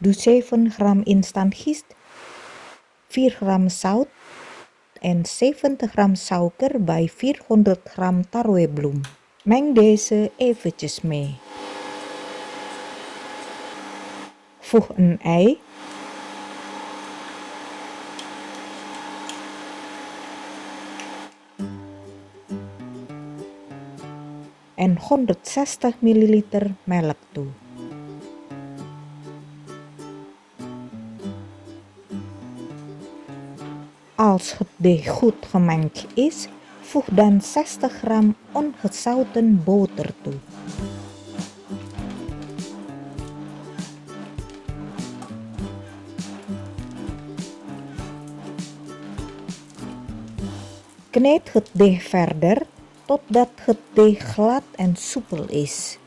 Doe 7 gram instant yeast, 4 gram zout en 70 gram suiker bij 400 gram tarwebloem. Meng deze eventjes mee. Voeg een ei, en 160 ml melk toe. Als het deeg goed gemengd is, voeg dan 60 gram ongezouten boter toe. Kneed het deeg verder totdat het deeg glad en soepel is.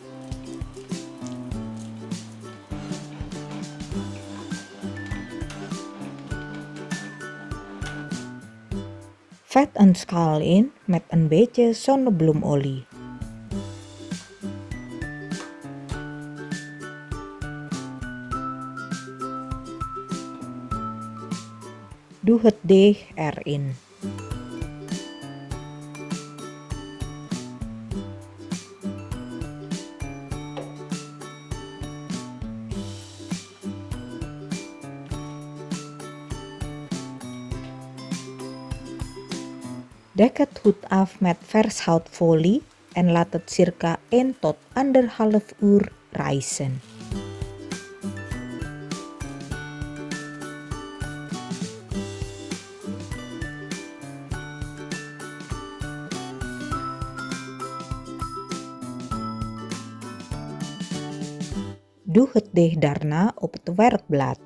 Vet een schaal in met een beetje zonnebloemolie. Doe het deeg erin. Dek het goed af met vers houtfolie en laat het circa 1 tot 1,5 uur rijzen. Doe het deeg daarna op het werkblad.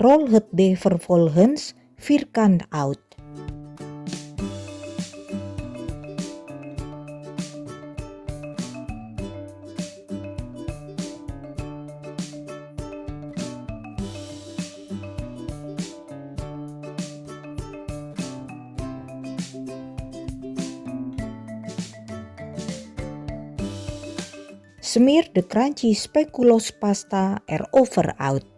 Rol het deeg vervolgens vierkant uit. Smeer de crunchy speculoos pasta erover uit.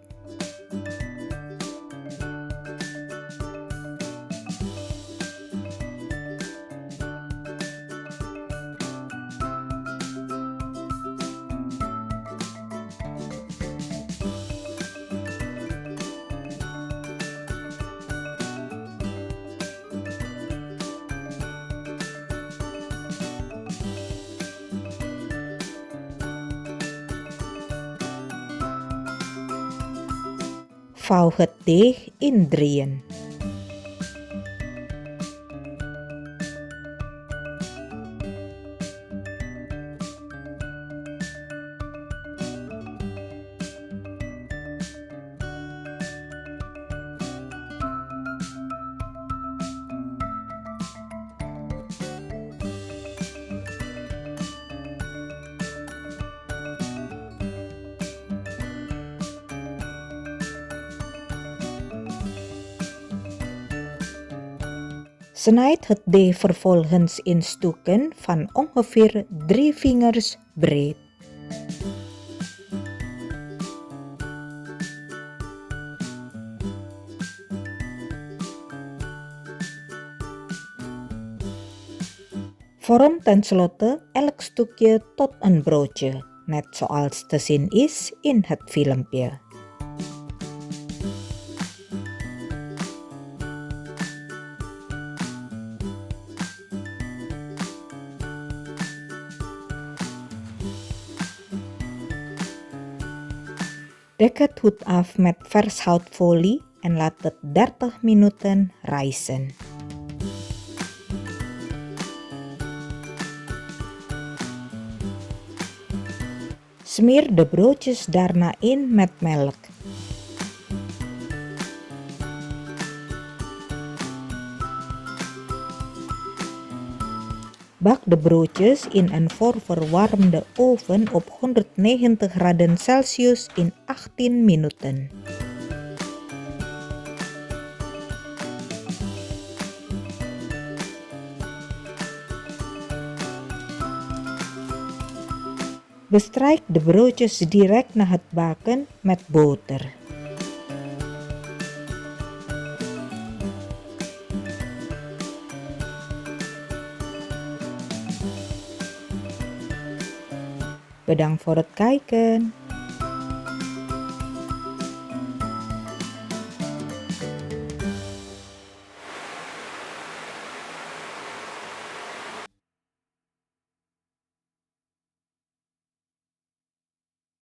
Vouw het deeg in drieën. Snijd het deeg vervolgens in stukken van ongeveer 3 vingers breed. Vorm tenslotte elk stukje tot een broodje, net zoals te zien is in het filmpje. Dek het goed af met vers houtfolie en laat het 30 minuten rijzen. Smeer de broodjes daarna in met melk. Bak de broodjes in een voorverwarmde oven op 190 graden Celsius in 18 minuten. Bestrijk de broodjes direct na het baken met boter. Bedankt voor het kijken.